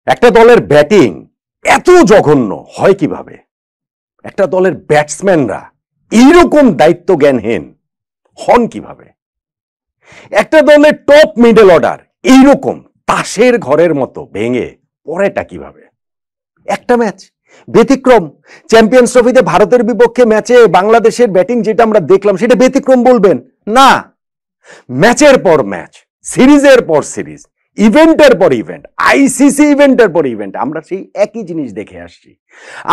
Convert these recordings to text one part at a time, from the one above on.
একটা দলের ব্যাটিং এত জঘন্য হয় কিভাবে? একটা দলের ব্যাটসম্যানরা এইরকম দায়িত্ব জ্ঞানহীন হন কিভাবে? একটা দলের টপ মিডল অর্ডার এইরকম তাসের ঘরের মতো ভেঙে পড়েটা কিভাবে? একটা ম্যাচ ব্যতিক্রম, চ্যাম্পিয়ন্স ট্রফিতে ভারতের বিপক্ষে ম্যাচে বাংলাদেশের ব্যাটিং যেটা আমরা দেখলাম সেটা ব্যতিক্রম বলবেন না। ম্যাচের পর ম্যাচ, সিরিজের পর সিরিজ, ইভেন্টের পর ইভেন্ট, আইসিসি ইভেন্টের পর ইভেন্ট আমরা সেই একই জিনিস দেখে আসছি।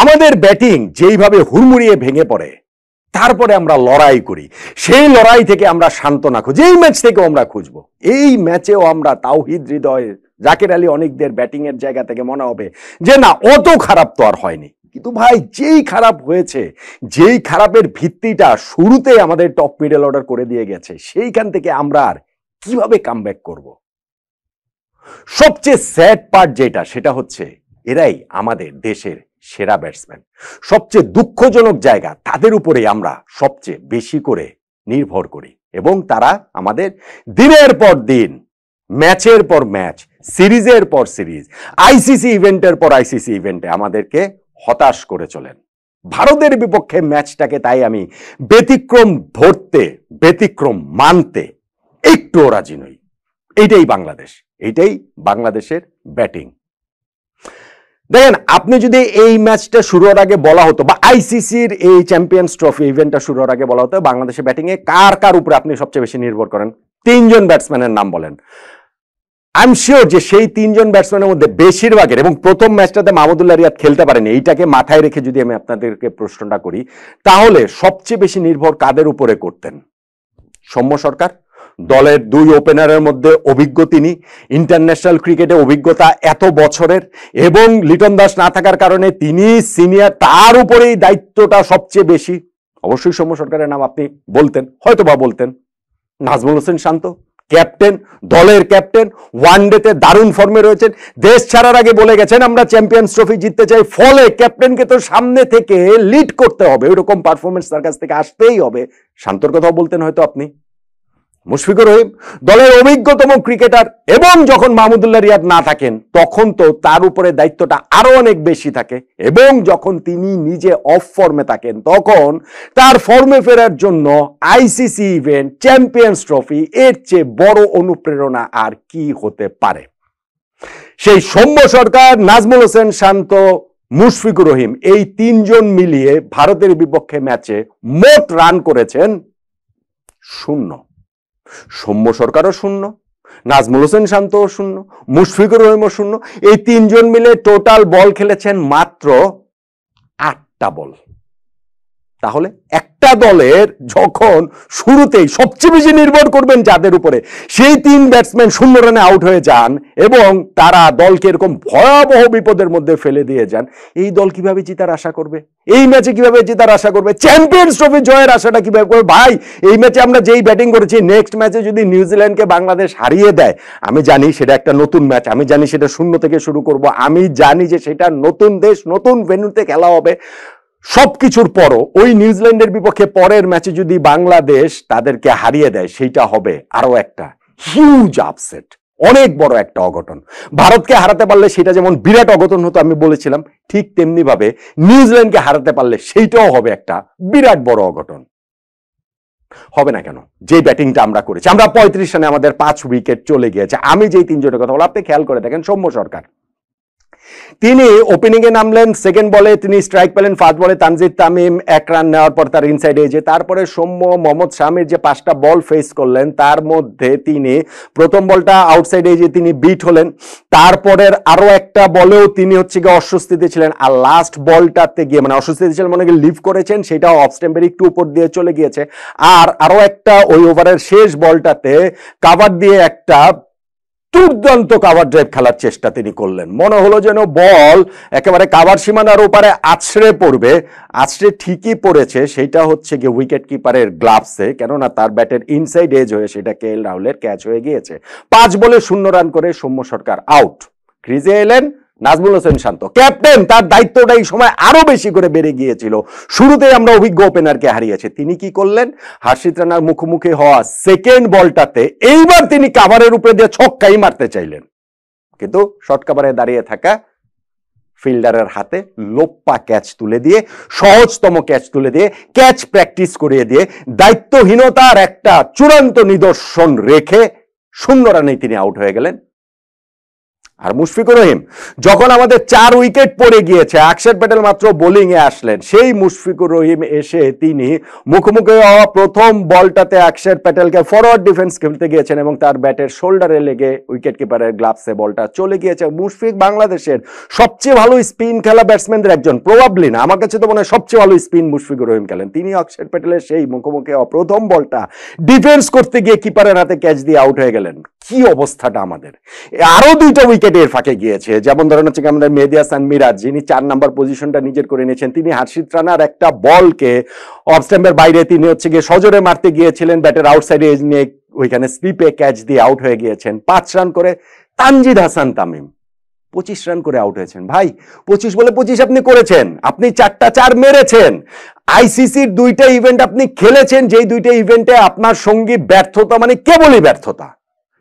আমাদের ব্যাটিং যেইভাবে হুড়মুড়িয়ে ভেঙে পড়ে, তারপরে আমরা লড়াই করি, সেই লড়াই থেকে আমরা সান্ত্বনা খুঁজি, এই ম্যাচ থেকেও আমরা খুঁজবো। এই ম্যাচেও আমরা তাওহিদ হৃদয়, জাকের আলী অনেকদের ব্যাটিং এর জায়গা থেকে মনে হবে যে না অত খারাপ তো আর হয়নি, কিন্তু ভাই যেই খারাপ হয়েছে, যেই খারাপের ভিত্তিটা শুরুতে আমাদের টপ মিডল অর্ডার করে দিয়ে গেছে, সেইখান থেকে আমরা আর কিভাবে কামব্যাক করব? সবচেয়ে স্যাড পার্ট যেটা, সেটা হচ্ছে এরাই আমাদের দেশের সেরা ব্যাটসম্যান। সবচেয়ে দুঃখজনক জায়গা, তাদের উপরে আমরা সবচেয়ে বেশি করে নির্ভর করি এবং তারা আমাদের দিনের পর দিন, ম্যাচের পর ম্যাচ, সিরিজের পর সিরিজ, আইসিসি ইভেন্টের পর আইসিসি ইভেন্টে আমাদেরকে হতাশ করে চলেন। ভারতের বিপক্ষে ম্যাচটাকে তাই আমি ব্যতিক্রম ধরতে, ব্যতিক্রম মানতে একটুও রাজি নই। এইটাই বাংলাদেশ, এইটাই বাংলাদেশের ব্যাটিং। দেখেন, আপনি যদি এই ম্যাচটা শুরুর আগে বলা হতো বা আইসিসির এই চ্যাম্পিয়ন্স ট্রফি ইভেন্টটা শুরুর আগে বলা হতো বাংলাদেশের ব্যাটিং এ কার কার উপরে আপনি সবচেয়ে বেশি নির্ভর করেন, 3 জন ব্যাটসম্যানের নাম বলেন, আই এম শিওর যে সেই 3 জন ব্যাটসম্যানের মধ্যে বেশিরভাগের, এবং প্রথম ম্যাচটাতে মাহমুদুল্লাহ রিয়াদ খেলতে পারেনি, এইটাকে মাথায় রেখে যদি আমি আপনাদেরকে প্রশ্নটা করি, তাহলে সবচেয়ে বেশি নির্ভর কাদের উপরে করতেন? সৌম্য সরকার, দলের 2 ওপেনারের মধ্যে অভিজ্ঞ তিনি, ইন্টারন্যাশনাল ক্রিকেটে অভিজ্ঞতা এত বছরের, এবং লিটন দাস না থাকার কারণে তিনি সিনিয়র, তার উপরেই দায়িত্বটা সবচেয়ে বেশি। অবশ্যই সৌম্য সরকারের নাম আপনি বলতেন, হয়তো বা বলতেন। নাজমুল হোসেন শান্ত, ক্যাপ্টেন, দলের ক্যাপ্টেন, ওয়ানডেতে দারুণ ফর্মে রয়েছেন, দেশ ছাড়ার আগে বলে গেছেন আমরা চ্যাম্পিয়ন্স ট্রফি জিততে চাই, ফলে ক্যাপ্টেনকে তো সামনে থেকে লিড করতে হবে, ওইরকম পারফরমেন্স তার কাছ থেকে আসতেই হবে। শান্তর কথাও বলতেন হয়তো আপনি। মুশফিকুর রহিম, দলের অভিজ্ঞতম ক্রিকেটার, এবং যখন মাহমুদুল্লাহ রিয়াদ না থাকেন তখন তো তার উপরে দায়িত্বটা আরো অনেক বেশি থাকে, এবং যখন তিনি নিজে অফ ফর্মে থাকেন তখন তার ফর্মে ফেরার জন্য আইসিসি ইভেন্ট, চ্যাম্পিয়ন্স ট্রফি, এর চেয়ে বড় অনুপ্রেরণা আর কি হতে পারে? সেই সৌম্য সরকার, নাজমুল হোসেন শান্ত, মুশফিকুর রহিম, এই 3 জন মিলিয়ে ভারতের বিপক্ষে ম্যাচে মোট রান করেছেন 0। সৌম্য সরকারও 0, নাজমুল হোসেন শান্তও 0, মুশফিকুর রহিমও 0। এই 3 জন মিলে টোটাল বল খেলেছেন মাত্র 8টা বল। তাহলে একটা দলের যখন শুরুতেই সবচেয়ে বেশি নির্ভর করবেন যাদের উপরে, সেই 3 ব্যাটসম্যান 0 রানে আউট হয়ে যান এবং তারা দলকে এরকম ভয়াবহ বিপদের মধ্যে ফেলে দিয়ে যান, এই দল কিভাবে জেতার আশা করবে? এই ম্যাচে কিভাবে জেতার আশা করবে? চ্যাম্পিয়ন্স ট্রফি জয়ের আশাটা কিভাবে করবে? ভাই, এই ম্যাচে আমরা যেই ব্যাটিং করেছি, নেক্সট ম্যাচে যদি নিউজিল্যান্ডকে বাংলাদেশ হারিয়ে দেয়, আমি জানি সেটা একটা নতুন ম্যাচ, আমি জানি সেটা 0 থেকে শুরু করব, আমি জানি যে সেটা নতুন দেশ, নতুন ভেন্যুতে খেলা হবে, সবকিছুর পরও ওই নিউজিল্যান্ডের বিপক্ষে পরের ম্যাচে যদি বাংলাদেশ তাদেরকে হারিয়ে দেয়, সেইটা হবে আরো একটা হিউজ আপসেট, অনেক বড় একটা অঘটন। ভারতকে হারাতে পারলে সেটা যেমন বিরাট অঘটন হতো আমি বলেছিলাম, ঠিক তেমনি ভাবে নিউজিল্যান্ডকে হারাতে পারলে সেইটাও হবে একটা বিরাট বড় অঘটন। হবে না কেন? যে ব্যাটিংটা আমরা করেছি, আমরা 35 রানে আমাদের 5 উইকেট চলে গিয়েছে। আমি যেই 3 জনের কথা বললাম, আপনি খেয়াল করে দেখেন, সৌম্য সরকার তিনি ওপেনিং এ নামলেন, সেকেন্ড বলে তিনি স্ট্রাইক পেলেন, ফার্স্ট বলে তানজিদ তামিম 1 রান নেওয়ার পর তার ইনসাইড এজে, তারপরে সৌম্য, মোহাম্মদ শামির যে 5টা বল ফেস করলেন, তার মধ্যে তিনি প্রথম বলটা আউটসাইড এজে তিনি বিট হলেন, তারপরের আরো একটা বলেও তিনি হচ্ছে গিয়ে অস্বস্তিতে ছিলেন, আর লাস্ট বলটাতে গিয়ে, মানে অস্বস্তিতে ছিলেন মনে গিয়ে লিভ করেছেন, সেটাও অফ স্ট্যাম্পের একটু উপর দিয়ে চলে গিয়েছে, আর আরো একটা ওই ওভারের শেষ বলটাতে কাভার দিয়ে একটা দুর্দান্ত কাভার ড্রাইভ খেলার চেষ্টা তিনি করলেন। মনে হলো যেন বল একেবারে কাভার সীমানার উপরে আছড়ে পড়বে, আছড়ে ঠিকই পড়েছে, সেটা হচ্ছে গিয়ে উইকেট কিপারের গ্লাভসে, কেননা তার ব্যাটের ইনসাইড এজ হয়ে সেটা কেএল রাহুলের ক্যাচ হয়ে গিয়েছে। 5 বলে 0 রান করে সৌম্য সরকার আউট। ক্রিজে এলেন নাজমুল হোসেন শান্ত, ক্যাপ্টেন, তার দায়িত্বটা এই সময় আরো বেশি করে বেড়ে গিয়েছিল। শুরুতেই আমরা অভিজ্ঞ ওপেনারকে হারিয়েছি, তিনি কি করলেন? হার্ষিত রানার মুখোমুখি হওয়া সেকেন্ড বলটাতে এইবার তিনি কাভারের উপরে দিয়ে ছক্কাই মারতে চাইলেন, কিন্তু শর্ট কাভারে দাঁড়িয়ে থাকা ফিল্ডারের হাতে লোপ্পা ক্যাচ তুলে দিয়ে, সহজতম ক্যাচ তুলে দিয়ে, ক্যাচ প্র্যাকটিস করিয়ে দিয়ে, দায়িত্বহীনতার একটা চূড়ান্ত নিদর্শন রেখে 0 রানেই তিনি আউট হয়ে গেলেন। আর মুশফিকুর রহিম যখন আমাদের 4 উইকেট পড়ে গিয়েছে, অক্ষর প্যাটেল মাত্র বোলিং এ আসলেন, সেই মুশফিকুর রহিম এসে তিনি মুখোমুখি হওয়া প্রথম বলটাতে অক্ষর প্যাটেলকে ফরওয়ার্ড ডিফেন্স খেলতে গিয়েছেন এবং তার ব্যাটের শোল্ডারে লেগে উইকেট কিপারের গ্লাভসে বলটা চলে গিয়েছে। মুশফিক বাংলাদেশের সবচেয়ে ভালো স্পিন খেলা ব্যাটসম্যানদের একজন, প্রবাবলি না, আমার কাছে তো মনে হয় সবচেয়ে ভালো স্পিন মুশফিকুর রহিম খেলেন। তিনি অক্ষর প্যাটেলের সেই মুখোমুখি হওয়া প্রথম বলটা ডিফেন্স করতে গিয়ে কিপারের হাতে ক্যাচ দিয়ে আউট হয়ে গেলেন। কি অবস্থাটা আমাদের! আরো 2টা উইকেট এর ফাঁকে গিয়েছে, যেমন ধরেন হচ্ছে আমাদের মেহেদী হাসান মিরাজ, যিনি 4 নাম্বার পজিশনটা নিজের করে নিয়েছেন। তিনি হার্ষিত রানার একটা বলকে অফ স্ট্যাম্পের বাইরে তিনি হচ্ছে গিয়ে সজোরে মারতে গিয়েছিলেন, ব্যাটের আউটসাইডে এজ নিয়ে ওইখানে স্লিপে ক্যাচ দিয়ে আউট হয়ে গিয়েছেন। 5 রান করে তানজিদ হাসান তামিম 25 রান করে আউট হয়েছেন। ভাই 25 বলে 25 আপনি করেছেন, আপনি 4টা 4 মেরেছেন। আইসিসির 2টা ইভেন্ট আপনি খেলেছেন, যেই 2টা ইভেন্টে আপনার সঙ্গী ব্যর্থতা মানে কেবলই ব্যর্থতা।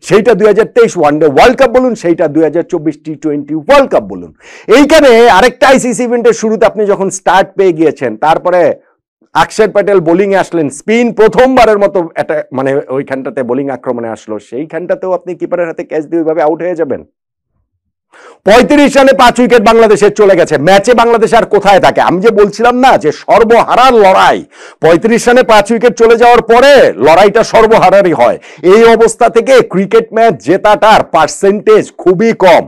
সেইটা 2023 ওয়ানডে ওয়ার্ল্ড কাপ বলুন, সেইটা 2024 টি20 ওয়ার্ল্ড কাপ বলুন। এইখানে আরেকটা আইসিসি ইভেন্টের শুরুতে আপনি যখন স্টার্ট পেয়ে গিয়েছেন, তারপরে অক্ষর প্যাটেল বোলিং এ আসলেন, স্পিন প্রথমবারের মতো মানে ওইখানটাতে বোলিং আক্রমণে আসলো, সেইখানটাতেও আপনি কিপারের হাতে ক্যাচ দিয়ে ওইভাবে আউট হয়ে যাবেন। 35 রানে 5 উইকেট বাংলাদেশের চলে গেছে। ম্যাচে বাংলাদেশ আর কোথায় থাকে? আমি যে বলছিলাম না যে সর্বহারার লড়াই, 35 রানে 5 উইকেট চলে যাওয়ার পরে লড়াইটা সর্বহারারই হয়। এই অবস্থা থেকে ক্রিকেট ম্যাচ জেতাটার পার্সেন্টেজ খুবই কম,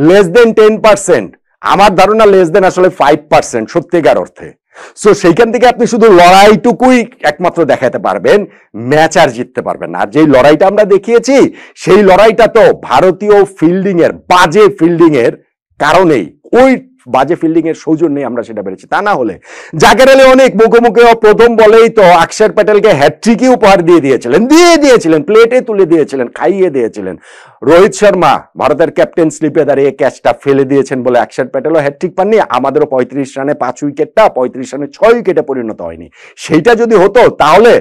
লেস দেন 10%। আমার ধারণা লেস দেন আসলে 5% সত্যিকার অর্থে। সো সেইখান থেকে আপনি শুধু লড়াইটুকুই একমাত্র দেখাতে পারবেন, ম্যাচ আর জিততে পারবেন না। আর যেই লড়াইটা আমরা দেখিয়েছি, সেই লড়াইটা তো ভারতীয় ফিল্ডিং এর বাজে ফিল্ডিং এর কারণেই, ওই বাজে ফিল্ডিং এর সৌজন্যে আমরা সেটা পেরেছি। তা না হলে জাকের আলী অনেক মুখোমুখি প্রথম বলেই তো অক্ষর প্যাটেলকে হ্যাটট্রিকই উপহার দিয়ে দিয়েছিলেন, প্লেটে তুলে দিয়েছিলেন, খাইয়ে দিয়েছিলেন। রোহিত শর্মা ভারতের ক্যাপ্টেন স্লিপে দাঁড়িয়ে ক্যাচটা ফেলে দিয়েছেন বলে অক্ষর প্যাটেলও হ্যাটট্রিক পাননি। আমাদেরও 35 রানে 5 উইকেটটা 35 রানে 6 উইকেটে পরিণত হয়নি। সেইটা যদি হতো তাহলে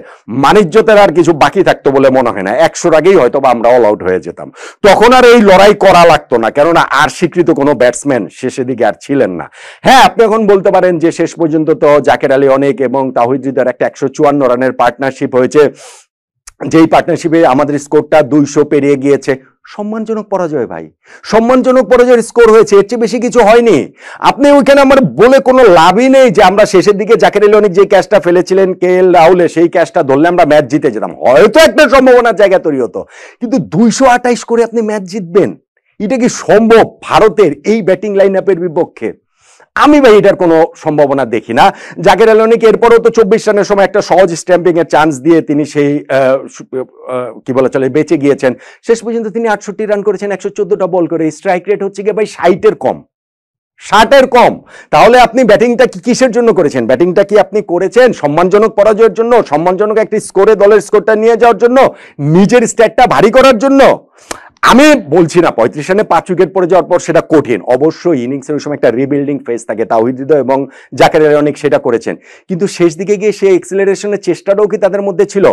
মানিজ্যতের আর কিছু বাকি থাকতো বলে মনে হয় না। 100 আগেই হয়তো বা আমরা অল আউট হয়ে যেতাম, তখন আর এই লড়াই করা লাগতো না, কেননা আর স্বীকৃত কোনো ব্যাটসম্যান শেষের দিকে আর ছিলেন না। হ্যাঁ, আপনি এখন বলতে পারেন যে শেষ পর্যন্ত তো জাকের আলী অনেক এবং তাওহিদ হৃদয়ের একটা 154 রানের পার্টনারশিপ হয়েছে, যেই পার্টনারশিপে আমাদের স্কোরটা 200 পেরিয়ে গিয়েছে। সম্মানজনক পরাজয় ভাই, সম্মানজনক পরাজয়ের স্কোর হয়েছে, এর চেয়ে বেশি কিছু হয়নি। আপনি ওইখানে আমার বলে কোনো লাভই নেই যে আমরা শেষের দিকে জাকের আলী অনেক যে ক্যাচটা ফেলেছিলেন KL রাহুলে, সেই ক্যাচটা ধরলে আমরা ম্যাচ জিতে যেতাম, হয়তো একটা সম্ভাবনার জায়গা তৈরি হতো। কিন্তু 228 করে আপনি ম্যাচ জিতবেন, এটা কি সম্ভব ভারতের এই ব্যাটিং লাইন আপের বিপক্ষে? আমি ভাই এটার কোনো সম্ভাবনা দেখি না। জাকের আলী অনেক এরপরও তো 24 রানের সময় একটা সহজ স্ট্যাম্পিং এর চান্স দিয়ে তিনি সেই কি বলা চলে বেঁচে গিয়েছেন। শেষ পর্যন্ত তিনি 68 রান করেছেন 114টা বল করে। স্ট্রাইক রেট হচ্ছে গিয়ে ভাই 60-এর কম, 60-এর কম। তাহলে আপনি ব্যাটিংটা কি কিসের জন্য করেছেন? ব্যাটিংটা কি আপনি করেছেন সম্মানজনক পরাজয়ের জন্য, সম্মানজনক একটি স্কোরে দলের স্কোরটা নিয়ে যাওয়ার জন্য, নিজের স্ট্যাটটা ভারী করার জন্য? আমি বলছি না 35 রানে 5 উইকেট পড়ে যাওয়ার পর সেটা কঠিন, অবশ্যই ইনিংসের ওই সময় একটা রিবিল্ডিং ফেজ থাকে, তাওহিদ হৃদয় এবং জাকের আলী অনেক সেটা করেছেন। কিন্তু শেষ দিকে গিয়ে সেই এক্সেলারেশনের চেষ্টাটাও কি তাদের মধ্যে ছিল?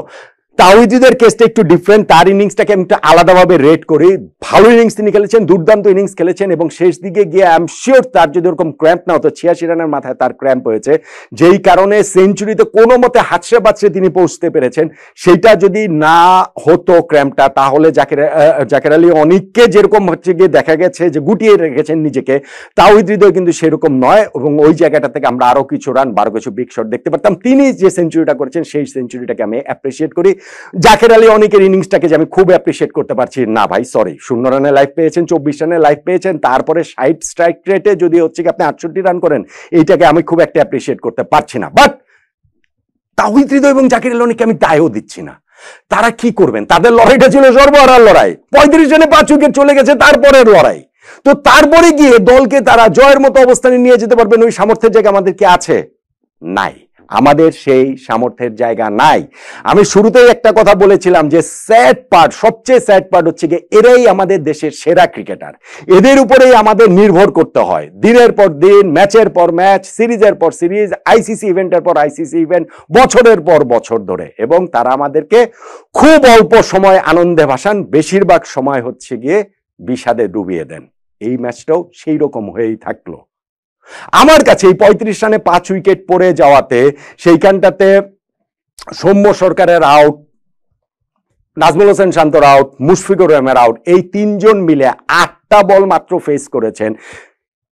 তাওহিদ হৃদয়ের কেসটা একটু ডিফারেন্ট, তার ইনিংসটাকে আমি একটু আলাদাভাবে রেট করি। ভালো ইনিংস তিনি খেলেছেন, দুর্দান্ত ইনিংস খেলেছেন এবং শেষ দিকে গিয়ে আই এম শিওর তার যদি ওরকম ক্র্যাম্প না হতো, 86 রানের মাথায় তার ক্র্যাম্প হয়েছে, যেই কারণে সেঞ্চুরিতে কোনো মতে হাতড়ে বাঁচড়ে তিনি পৌঁছতে পেরেছেন। সেইটা যদি না হতো ক্র্যাম্পটা, তাহলে জাকের আলী অনেককে যেরকম হচ্ছে গিয়ে দেখা গেছে যে গুটিয়ে রেখেছেন নিজেকে, তাওহিদ হৃদয় কিন্তু সেরকম নয় এবং ওই জায়গাটা থেকে আমরা আরো কিছু রান, 12 কিছু বিগ শট দেখতে পারতাম। তিনি যে সেঞ্চুরিটা করেছেন সেই সেঞ্চুরিটাকে আমি অ্যাপ্রিসিয়েট করি। জাকের আলী অনেকের ইনিংসটাকে যে আমি খুব অ্যাপ্রিসিয়েট করতে পারছি না ভাই, সরি। 0 রানে লাইফ পেয়েছেন, 24 রানে লাইফ পেয়েছেন, তারপরে 60 স্ট্রাইক রেটে যদি হচ্ছে কি আপনি 68 রান করেন, এইটাকে আমি খুব একটা অ্যাপ্রিসিয়েট করতে পারছি না। বাট তাওহিদ হৃদয় এবং জাকের আলী অনেককে আমি দায়ও দিচ্ছি না। তারা কি করবেন? তাদের লড়াইটা ছিল সর্বহারার লড়াই। 35 রানে 5 উইকেট চলে গেছে, তারপরের লড়াই। তো তারপরে গিয়ে দলকে তারা জয়ের মতো অবস্থানে নিয়ে যেতে পারবেন, ওই সামর্থ্যের জায়গা আমাদের কি আছে? নাই, আমাদের সেই সামর্থ্যের জায়গা নাই। আমি শুরুতেই একটা কথা বলেছিলাম যে স্যাড পার্ট, সবচেয়ে স্যাড পার্ট হচ্ছে গিয়ে এরাই আমাদের দেশের সেরা ক্রিকেটার, এদের উপরেই আমাদের নির্ভর করতে হয় দিনের পর দিন, ম্যাচের পর ম্যাচ, সিরিজের পর সিরিজ, আইসিসি ইভেন্টের পর আইসিসি ইভেন্ট, বছরের পর বছর ধরে, এবং তারা আমাদেরকে খুব অল্প সময় আনন্দে ভাসান, বেশিরভাগ সময় হচ্ছে গিয়ে বিষাদে ডুবিয়ে দেন। এই ম্যাচটাও সেই রকম হয়েই থাকলো। আমার কাছে এই 35 রানে 5 উইকেট পড়ে যাওয়াতে সেইখানটাতে সৌম্য সরকারের আউট, নাজমুল হোসেন শান্তর আউট, মুশফিকুর রহিমের আউট, এই 3 জন মিলে 8টা বল মাত্র ফেস করেছেন,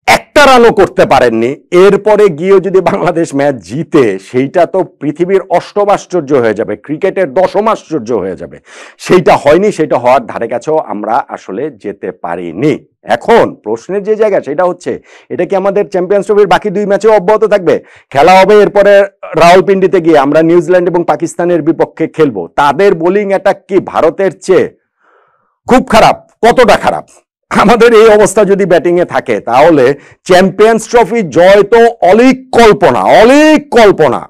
একটা রানও করতে পারেননি। এরপরে গিয়েও যদি বাংলাদেশ ম্যাচ জিতে সেইটা তো পৃথিবীর 8ম আশ্চর্য হয়ে যাবে, ক্রিকেটের 10ম আশ্চর্য হয়ে যাবে। সেইটা হয়নি, সেটা হওয়ার ধারে কাছেও আমরা আসলে যেতে পারিনি। এখন প্রশ্নের যে জায়গা সেটা হচ্ছে, এটা কি আমাদের চ্যাম্পিয়ন্স ট্রফির বাকি 2 ম্যাচেও অব্যাহত থাকবে? খেলা হবে এরপরে রাওয়ালপিন্ডিতে গিয়ে আমরা নিউজিল্যান্ড এবং পাকিস্তানের বিপক্ষে খেলবো। তাদের বোলিং অ্যাটাক কি ভারতের চেয়ে খুব খারাপ? কতটা খারাপ? আমাদের এই অবস্থা যদি ব্যাটিং এ থাকে তাহলে চ্যাম্পিয়ন্স ট্রফি জয় তো অলীক কল্পনা, অলীক কল্পনা।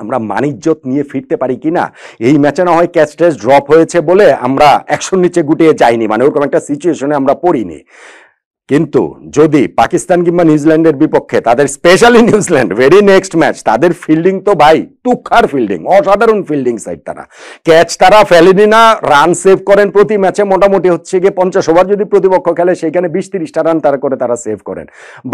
আমরা মানিজ্যত নিয়ে ফিরতে পারি কিনা? এই ম্যাচে না হয় ক্যাচ টেস্ট ড্রপ হয়েছে বলে আমরা 100 নিচে গুটিয়ে যাইনি, মানে ওরকম একটা সিচুয়েশনে আমরা পড়িনি। কিন্তু যদি পাকিস্তান কিংবা নিউজিল্যান্ডের বিপক্ষে, তাদের specially New Zealand very next match, তাদের ফিল্ডিং তো ভাই তুখার ফিল্ডিং, অসাধারণ ফিল্ডিং সাইড, তারা ক্যাচ তারা ফেলেনি না, রান সেভ করেন প্রতি ম্যাচে মোটামুটি হচ্ছে গিয়ে 50 ওভার যদি প্রতিপক্ষ খেলে সেখানে 20-30টা রান তারা করে তারা সেভ করেন।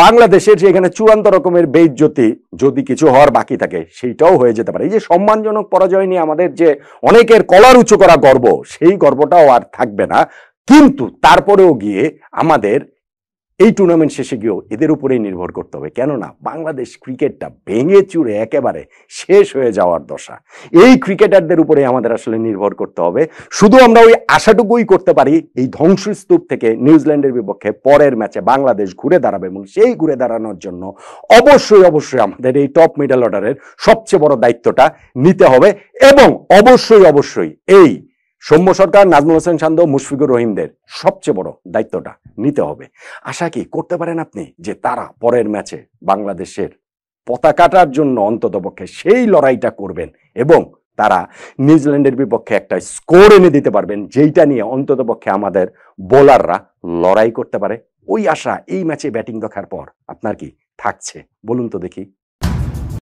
বাংলাদেশের সেখানে চূড়ান্ত রকমের বেইজ্জতি যদি কিছু হওয়ার বাকি থাকে সেইটাও হয়ে যেতে পারে। এই যে সম্মানজনক পরাজয় নিয়ে আমাদের যে অনেকের কলার উঁচু করা গর্ব, সেই গর্বটাও আর থাকবে না। কিন্তু তারপরেও গিয়ে আমাদের এই টুর্নামেন্ট শেষে গিয়েও এদের উপরেই নির্ভর করতে হবে, কেননা বাংলাদেশ ক্রিকেটটা ভেঙে চুরে একেবারে শেষ হয়ে যাওয়ার দশা। এই ক্রিকেটারদের উপরে আমাদের আসলে নির্ভর করতে হবে। শুধু আমরা ওই আশাটুকুই করতে পারি, এই ধ্বংসস্তূপ থেকে নিউজিল্যান্ডের বিপক্ষে পরের ম্যাচে বাংলাদেশ ঘুরে দাঁড়াবে, এবং সেই ঘুরে দাঁড়ানোর জন্য অবশ্যই অবশ্যই আমাদের এই টপ মিডল অর্ডারের সবচেয়ে বড় দায়িত্বটা নিতে হবে, এবং অবশ্যই অবশ্যই এই সৌম্য সরকার, নাজমুল হোসেন শান্ত, মুশফিকুর রহিমদের সবচেয়ে বড় দায়িত্বটা নিতে হবে। আশা কি করতে পারেন আপনি যে তারা পরের ম্যাচে বাংলাদেশের পতাকাটার জন্য অন্ততপক্ষে সেই লড়াইটা করবেন, এবং তারা নিউজিল্যান্ডের বিপক্ষে একটা স্কোর এনে দিতে পারবেন, যেইটা নিয়ে অন্ততপক্ষে আমাদের বোলাররা লড়াই করতে পারে? ওই আশা এই ম্যাচে ব্যাটিং দেখার পর আপনার কি থাকছে বলুন তো দেখি।